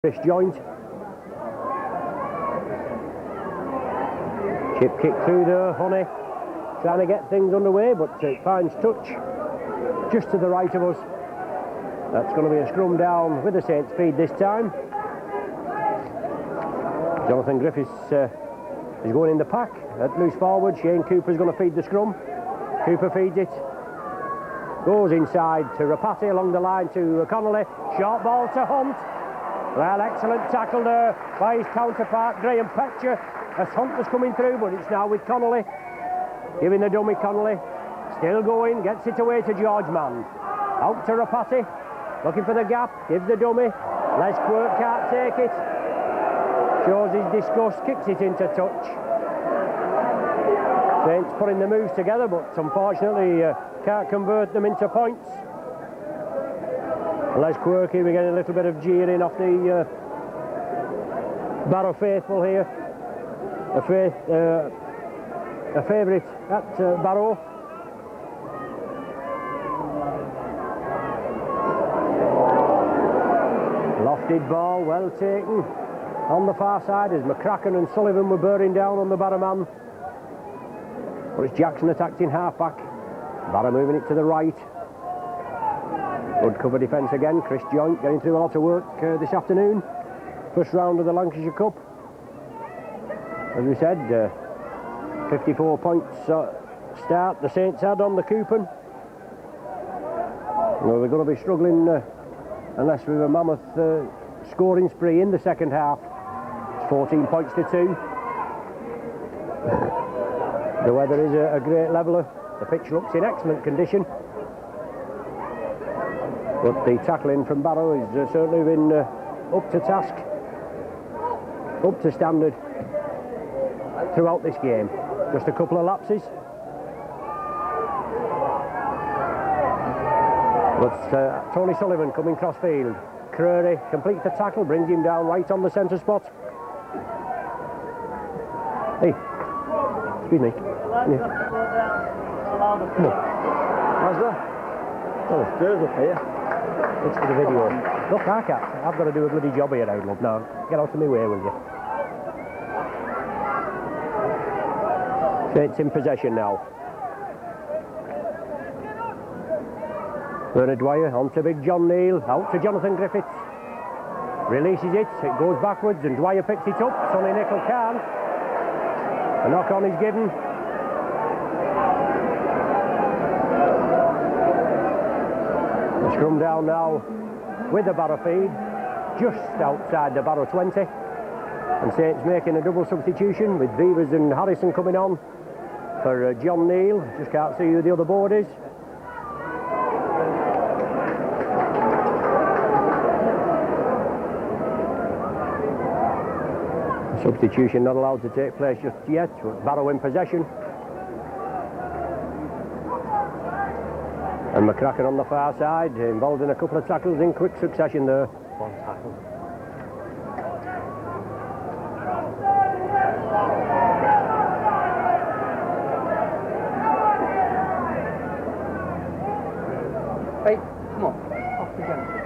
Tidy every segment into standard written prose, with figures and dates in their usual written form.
Wrist joint. Chip kick through there, Honey. Trying to get things underway, but it finds touch just to the right of us. That's going to be a scrum down with the Saints feed this time. Jonathan Griffiths is going in the pack at loose forward. Shane Cooper's going to feed the scrum. Cooper feeds it. Goes inside to Rapati along the line to Connolly. Short ball to Hunt. Well, excellent tackle there by his counterpart, Graham Petcher, as Hunt was coming through, but it's now with Connolly. Giving the dummy Connolly. Still going, gets it away to George Mann. Out to Rapati, looking for the gap, gives the dummy. Les Quirk can't take it. Shows his disgust, kicks it into touch. Saints putting the moves together, but unfortunately can't convert them into points. Les Quirky, we're getting a little bit of jeering off the Barrow faithful here. A favourite at Barrow. Lofted ball, well taken on the far side as McCracken and Sullivan were bearing down on the Barrow man. But it's Jackson attacked in half-back. Barrow moving it to the right. Good cover defence again. Chris Joint getting through a lot of work this afternoon. First round of the Lancashire Cup. As we said, 54 points start the Saints had on the Coupon. Well, we're going to be struggling unless we have a mammoth scoring spree in the second half. It's 14 points to 2. The weather is a great leveller. The pitch looks in excellent condition. But the tackling from Barrow has certainly been up to task, up to standard throughout this game. Just a couple of lapses. But Tony Sullivan coming cross field. Creary completes the tackle, brings him down right on the centre spot. Hey, excuse me. Yeah. Come on. How's that? Oh, there's up here. It's for the video. Look, I can't. I've got to do a bloody job here now, love. Now, get out of my way, will you? Saints in possession now. Bernard Dwyer on to Big John Neal. Out to Jonathan Griffiths. Releases it. It goes backwards and Dwyer picks it up. Sonny Nicol can. A knock on is given. The scrum down now with the Barrow feed, just outside the Barrow 20. And Saints making a double substitution with Beavers and Harrison coming on for John Neal. Just can't see who the other board is. Substitution not allowed to take place just yet, but Barrow in possession. And McCracken on the far side, involved in a couple of tackles in quick succession there. One tackle. Hey, come on, off the gantry.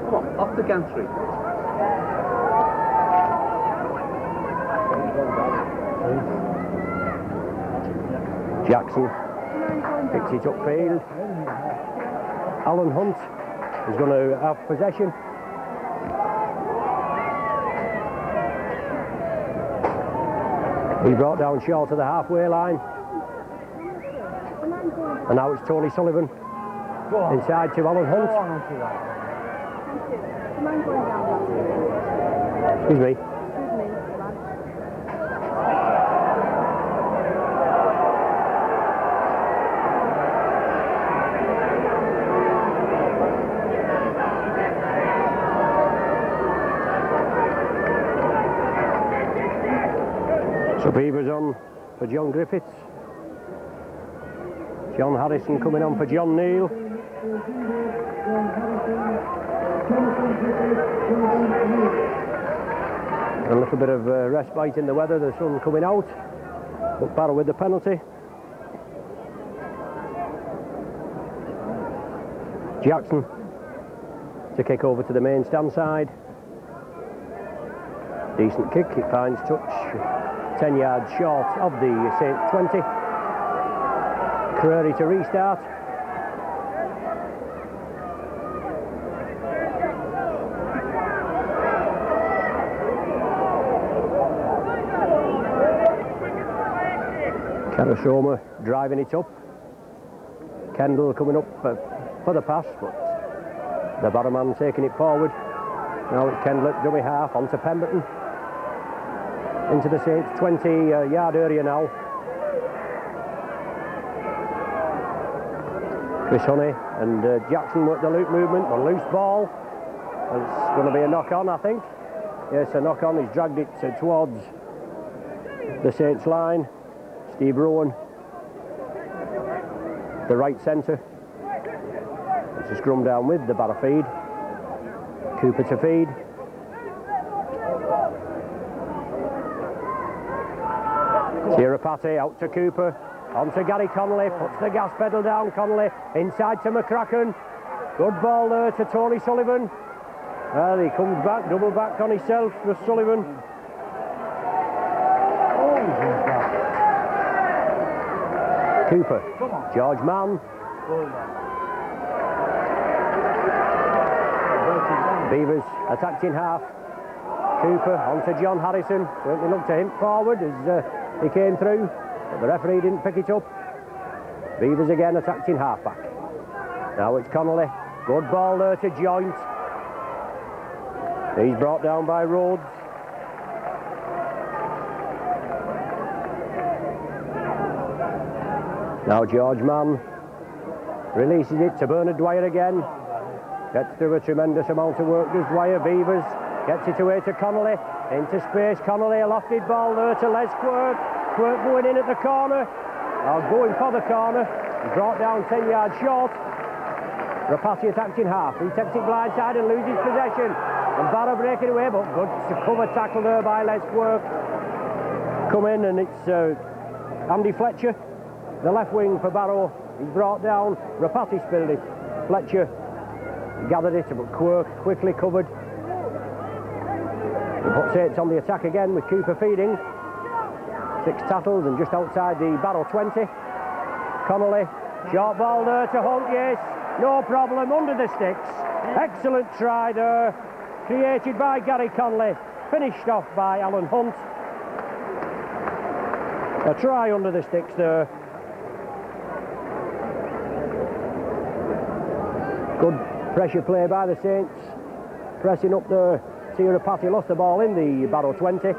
Come on, off the gantry. Jackson picks it upfield. Alan Hunt is going to have possession. He brought down short of the halfway line. And now it's Tony Sullivan inside to Alan Hunt. Excuse me. So Beavers on for John Griffiths. John Harrison coming on for John Neal. A little bit of respite in the weather, the sun coming out. But Barrow with the penalty. Jackson to kick over to the main stand side. Decent kick, it finds touch 10 yards short of the Saints 20. Creary to restart. Karasoma driving it up. Kendall coming up for the pass, but the Barrowman taking it forward. Now it's Kendall at dummy half onto Pemberton. Into the Saints 20-yard area now. Chris Honey and Jackson work the loop movement, a loose ball. It's going to be a knock-on, I think. Yes, a knock-on. He's dragged it towards the Saints line. Steve Rowan, the right centre. It's a scrum down with the Barrow feed. Cooper to feed. Tirapati out to Cooper. On to Gary Connolly, puts the gas pedal down. Connolly inside to McCracken. Good ball there to Tony Sullivan. Well, he comes back, double back on himself for Sullivan. Cooper, George Mann. Beavers attacked in half. Cooper onto John Harrison. Certainly looked to him forward as he came through, but the referee didn't pick it up. Beavers again attacked in half back. Now it's Connolly. Good ball there to Joint. He's brought down by Rhodes. Now George Mann releases it to Bernard Dwyer again. Gets through a tremendous amount of work, does Dwyer. Beavers gets it away to Connolly. Into space, Connolly, a lofted ball there to Les Quirk. Quirk going in at the corner. Going for the corner. He's brought down 10 yards short. Rapati attacked in half. He takes it blindside and loses possession. And Barrow breaking away, but good cover tackle there by Les Quirk. Come in and it's Andy Fletcher. The left wing for Barrow, he's brought down. Rapati spilled it. Fletcher gathered it, but Quirk quickly covered. He puts Saints on the attack again with Cooper feeding. 6 tackles and just outside the Barrow 20. Connolly, short ball there to Hunt, yes. No problem, under the sticks. Excellent try there. Created by Gary Connolly. Finished off by Alan Hunt. A try under the sticks there. Good pressure play by the Saints. Pressing up there. Tirapati lost the ball in the Barrow 20.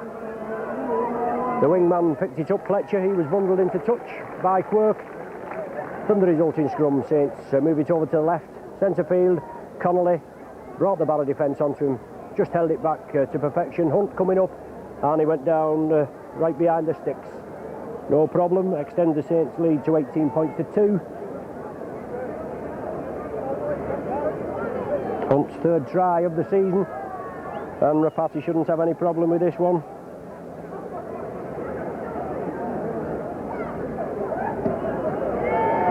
The wingman picked it up, Fletcher. He was bundled into touch by Quirk. From the resulting scrum, Saints move it over to the left. Centre field, Connolly brought the Barrow defence onto him. Just held it back to perfection. Hunt coming up. And he went down right behind the sticks. No problem. Extend the Saints lead to 18 points to 2. Hunt's 3rd try of the season, and Rapati shouldn't have any problem with this one.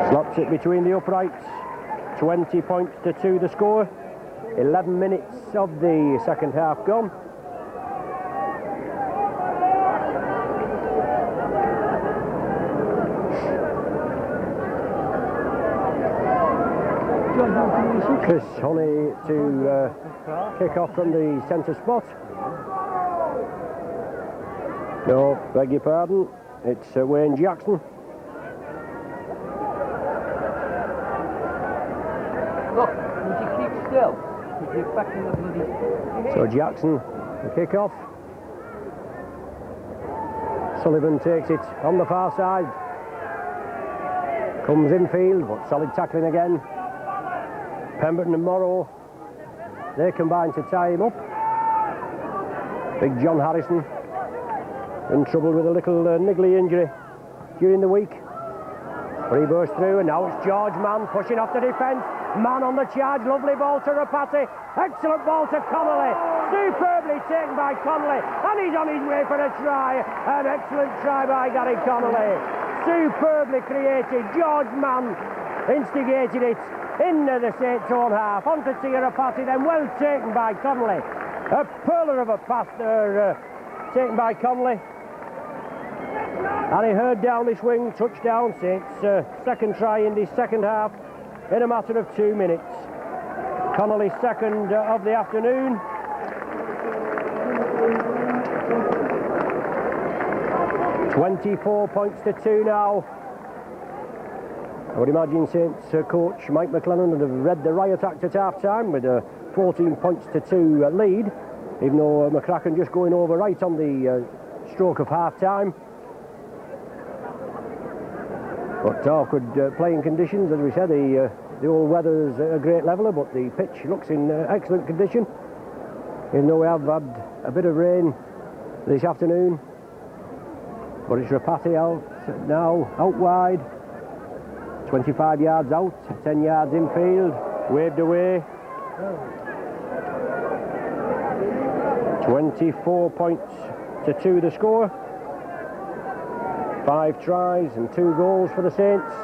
Slots it between the uprights. 20 points to 2 the score. 11 minutes of the second half gone. Chris Honey to kick off from the centre spot. No, beg your pardon, it's Wayne Jackson. Look, would you keep still? Would you expecting the bloody... So Jackson, the kick off. Sullivan takes it on the far side. Comes infield, but solid tackling again. Pemberton and Morrow, they combine to tie him up. Big John Harrison in trouble with a little niggly injury during the week. But he burst through, and now it's George Mann pushing off the defence. Mann on the charge, lovely ball to Rapati. Excellent ball to Connolly. Superbly taken by Connolly, and he's on his way for a try. An excellent try by Gary Connolly. Superbly created. George Mann instigated it. into the Saints' own half, onto Tirapati, then well taken by Connolly. A pearler of a pass there, taken by Connolly. And he heard down this wing, touchdown, Saints. Second try in the second half in a matter of 2 minutes. Connolly's second of the afternoon. $24-2 now. I would imagine Saints coach Mike McLennan would have read the riot act at half-time with a 14-2 lead, even though McCracken just going over right on the stroke of half-time. But awkward playing conditions, as we said, the old weather's a great leveller, but the pitch looks in excellent condition. Even though we have had a bit of rain this afternoon. But it's Rapati out now, out wide. 25 yards out, 10 yards infield, waved away. 24-2 the score. 5 tries and 2 goals for the Saints.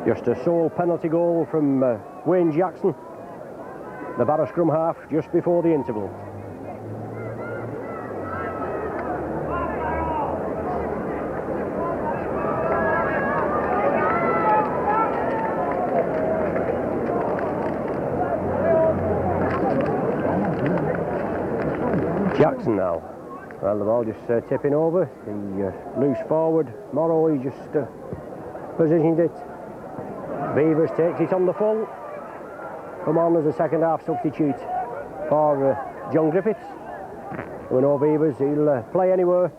Just a sole penalty goal from Wayne Jackson, the Barrow scrum half, just before the interval. Jackson now. Well, the ball just tipping over. The loose forward. Morrow, he just positioned it. Beavers takes it on the full. Come on as a second half substitute for John Griffiths. We know Beavers, he'll play anywhere.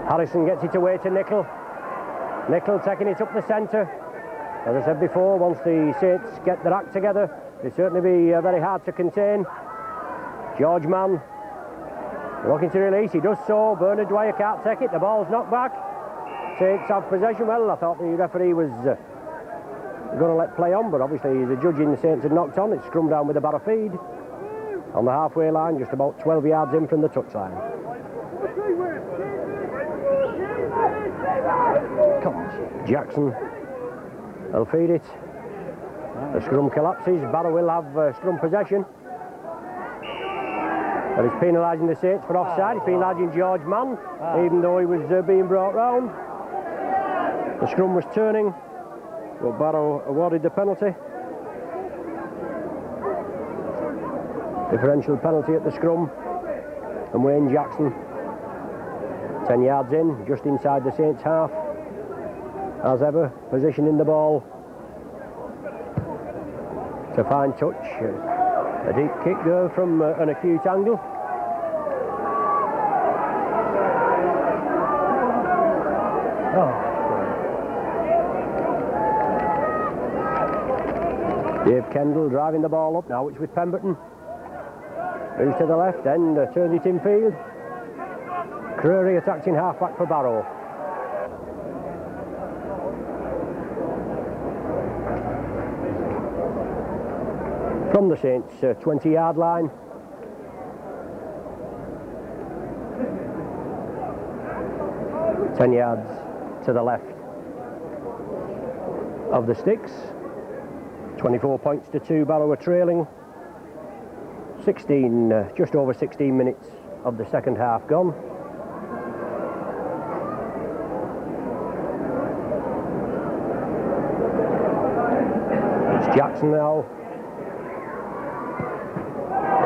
Harrison gets it away to Nickel. Nickel taking it up the centre. As I said before, once the Saints get their act together, it'll certainly be very hard to contain. George Mann looking to release, he does so. Bernard Dwyer can't take it, the ball's knocked back. Saints have possession. Well, I thought the referee was going to let play on, but obviously the judge in the Saints had knocked on. It's scrum down with a Barrow feed on the halfway line, just about 12 yards in from the touchline. Come on, Jackson will feed it. The scrum collapses. Barrow will have scrum possession. But he's penalising the Saints for offside. He's penalising George Mann, even though he was being brought round. The scrum was turning, but Barrow awarded the penalty. Differential penalty at the scrum. And Wayne Jackson, 10 yards in, just inside the Saints half. As ever, positioning the ball to fine touch. A deep kick there from an acute angle. Dave Kendall driving the ball up now. It's with Pemberton. Moves to the left end, turns it in field. Creary attacked in half-back for Barrow. From the Saints 20-yard line. Ten yards to the left of the sticks. 24-2, Barrow are trailing. just over 16 minutes of the second half gone. It's Jackson now.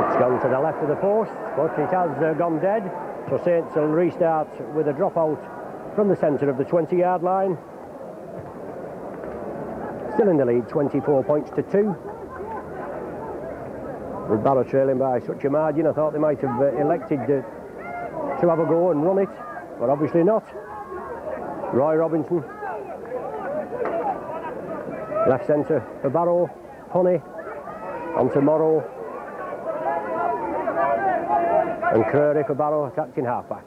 It's gone to the left of the post, but it has gone dead. So Saints will restart with a dropout from the centre of the 20-yard line. Still in the lead, 24-2. With Barrow trailing by such a margin, I thought they might have elected to have a go and run it, but obviously not. Roy Robinson. Left centre for Barrow. Honey. On to Morrow. And Creary for Barrow, attacked in half-back.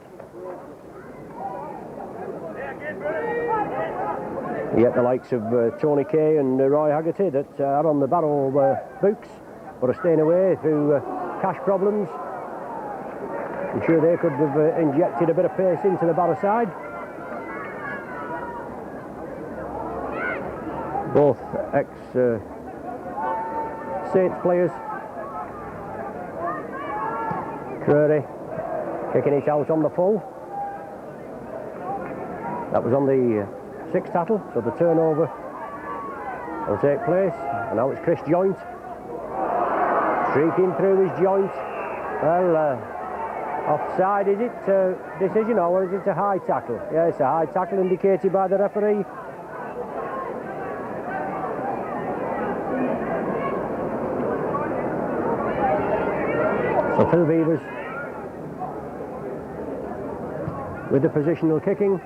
Yet the likes of Tony Kay and Roy Haggerty that are on the Barrow books, but are staying away through cash problems. I'm sure they could have injected a bit of pace into the Barrow side. both ex-Saints players. Curry kicking it out on the full. That was on the 6th tackle, so the turnover will take place. And now it's Chris Joint streaking through his joint. Well, offside, is it decision, or is it a high tackle? Yeah, it's a high tackle indicated by the referee. So Phil Beavers with the positional kicking.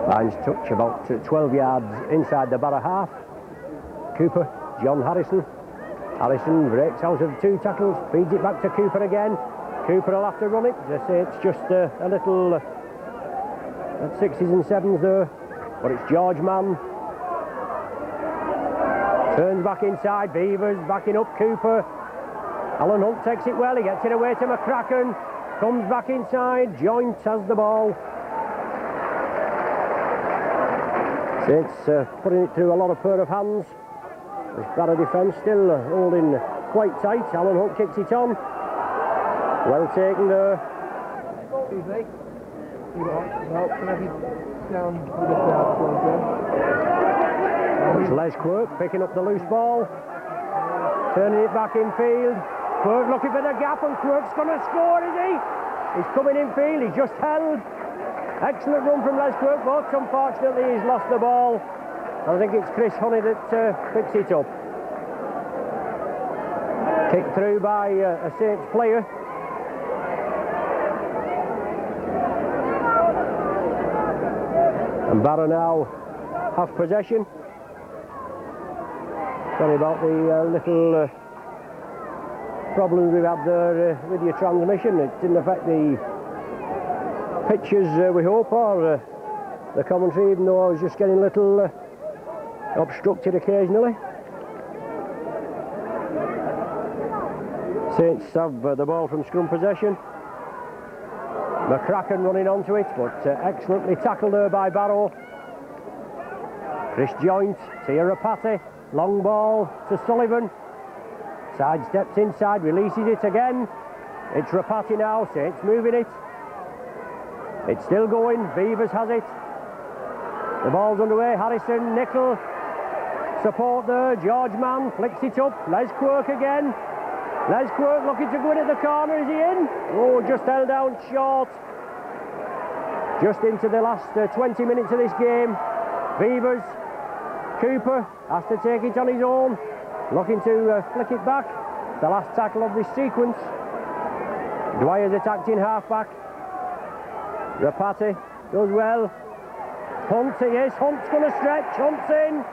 Line's touch about 12 yards inside the Barrow half. Cooper, John Harrison. Harrison breaks out of 2 tackles, feeds it back to Cooper again. Cooper will have to run it. As I say, it's just a little at 6s and 7s there. But it's George Mann. Turns back inside, Beavers backing up Cooper. Alan Hunt takes it well, he gets it away to McCracken. Comes back inside, Joint has the ball. Saints putting it through a lot of pair of hands. This Barrow defence still holding quite tight. Alan Hunt kicks it on. Well taken there. Excuse me. No, can I be down with It's Les Quirk picking up the loose ball. Turning it back in field. Quirk looking for the gap, and Quirk's going to score, is he? He's coming in field, he's just held. Excellent run from Les Quirk, but unfortunately he's lost the ball. I think it's Chris Honey that picks it up. Kicked through by a Saints player. And Barrow now have possession. Sorry about the little problems we've had there with your transmission. It didn't affect the pictures, we hope, or the commentary, even though I was just getting a little obstructed occasionally. Saints have the ball from scrum possession. McCracken running onto it, but excellently tackled there by Barrow. Chris Joint, Tia Rapati, long ball to Sullivan. Side steps inside, releases it again. It's Rapati now, Saints moving it. It's still going, Beavers has it. The ball's underway, Harrison, Nickel. Support there, George Mann flicks it up. Les Quirk again. Les Quirk looking to go in at the corner, is he in? Oh, just held down short. Just into the last 20 minutes of this game. Beavers, Cooper has to take it on his own. Looking to flick it back. The last tackle of this sequence. Dwyer's attacked in half-back. Rapati does well. Hunt, yes, Hunt's going to stretch. Hunt's in.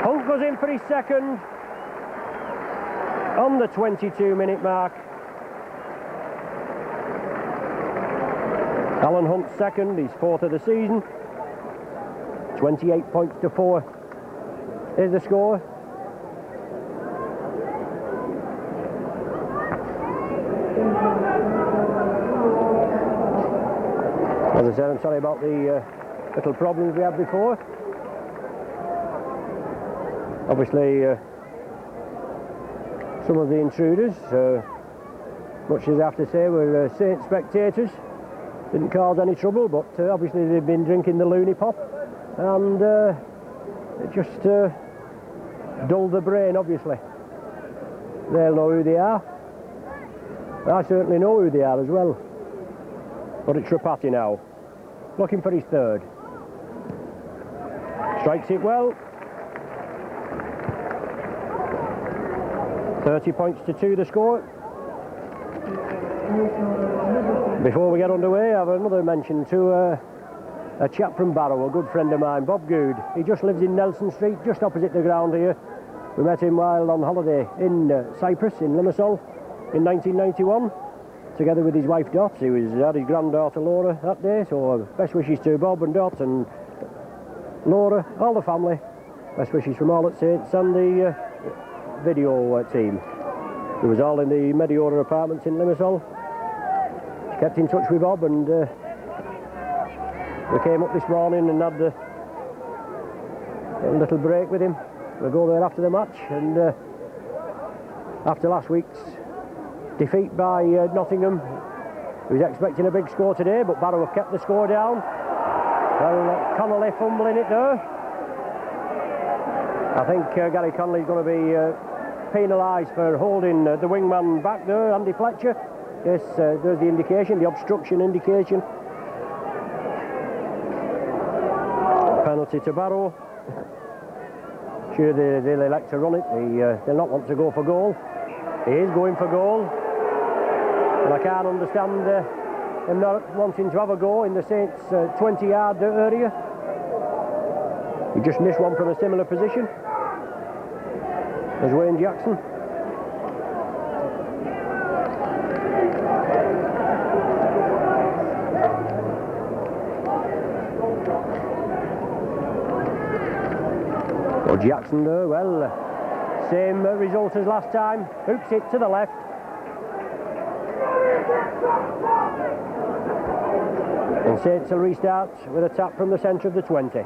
Hunt goes in for his second on the 22-minute mark. Alan Hunt's second, his 4th of the season. 28 points to 4 is the score. As I said, I'm sorry about the little problems we had before. Obviously, some of the intruders, much as I have to say, were Saints spectators. Didn't cause any trouble, but obviously they've been drinking the loony pop, and it just dulled the brain, obviously. They'll know who they are. I certainly know who they are as well. But it's Rapati now, looking for his third. Strikes it well. 30 points to 2 the score. Before we get underway, I have another mention to a chap from Barrow, a good friend of mine, Bob Good. He just lives in Nelson Street, just opposite the ground here. We met him while on holiday in Cyprus, in Limassol, in 1991, together with his wife Dot. He had his granddaughter Laura that day, so best wishes to Bob and Dot and Laura, all the family. Best wishes from all at Saints and the video team. It was all in the Mediora apartments in Limassol. Kept in touch with Bob, and We came up this morning and had a little break with him. We'll go there after the match, and after last week's defeat by Nottingham, he was expecting a big score today, but Barrow have kept the score down. Well, Connolly fumbling it there. I think Gary Connolly's going to be penalised for holding the wingman back there, Andy Fletcher. Yes, there's the indication, the obstruction indication. Penalty to Barrow. Sure, they'll elect to run it. They'll not want to go for goal. He is going for goal. And I can't understand him not wanting to have a go in the Saints' 20-yard area. He just missed one from a similar position as Wayne Jackson. Well, Jackson there, well, same result as last time. Hooks it to the left. And Saints will restart with a tap from the centre of the 20.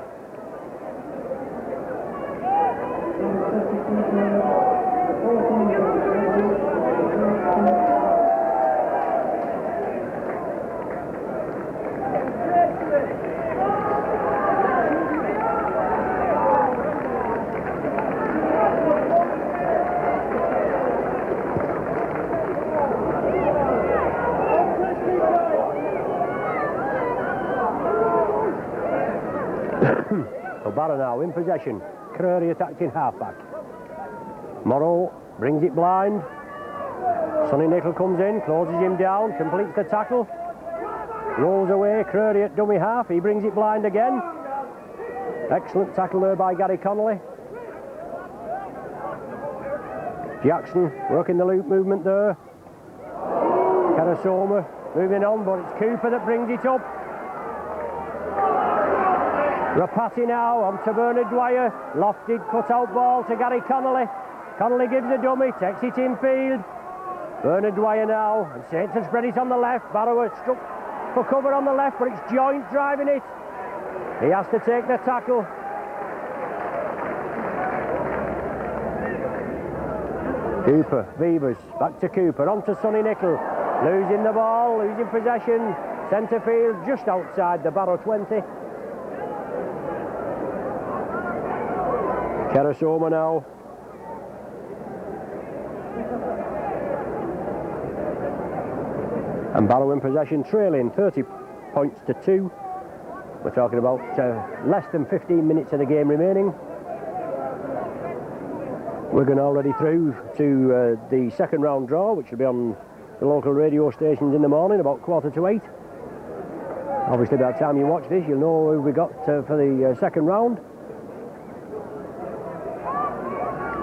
Barrow now in possession. Curry attacking half-back. Morrow brings it blind. Sonny Nicol comes in, closes him down, completes the tackle. Rolls away, Curry at dummy half. He brings it blind again. Excellent tackle there by Gary Connolly. Jackson working the loop movement there. Karasoma moving on, but it's Cooper that brings it up. Rapati now on to Bernard Dwyer. Lofted cut-out ball to Gary Connolly. Connolly gives a dummy, takes it in field. Bernard Dwyer now, and Saints have spread it on the left. Barrow has struck for cover on the left, but it's Joint driving it. He has to take the tackle. Cooper, Beavers, back to Cooper, on to Sonny Nicol. Losing the ball, losing possession. Centre field, just outside the Barrow 20. Karasoma now. And Barrow in possession, trailing 30 points to 2. We're talking about less than 15 minutes of the game remaining. Wigan already through to the second round draw, which will be on the local radio stations in the morning, about 7:45. Obviously, by the time you watch this, you'll know who we got for the second round.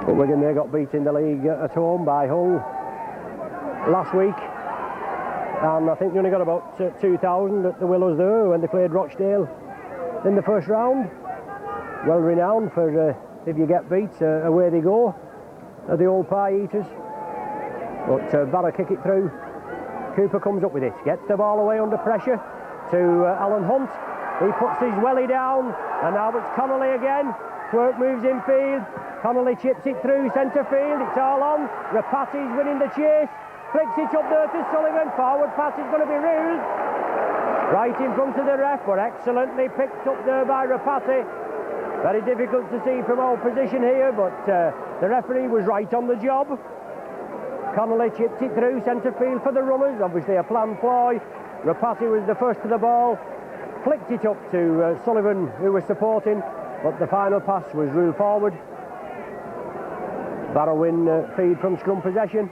But Wigan, they got beat in the league at home by Hull last week. And I think they only got about 2,000 at the Willows there when they played Rochdale in the first round. Well renowned for if you get beat, away they go. The old pie eaters. But Barrow kick it through. Cooper comes up with it, gets the ball away under pressure to Alan Hunt. He puts his welly down, and now it's Connolly again. Twerk moves in field. Connolly chips it through centre field. It's all on. Rapati's winning the chase. Flicks it up there to Sullivan. Forward pass is going to be ruled. Right in front of the ref, but excellently picked up there by Rapati. Very difficult to see from our position here, but the referee was right on the job. Connolly chipped it through centre field for the runners. Obviously a planned ploy. Rapati was the first to the ball. Flicked it up to Sullivan, who was supporting, but the final pass was ruled forward. Barrow win feed from scrum possession.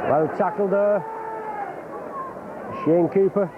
Well tackled there. Shane Cooper.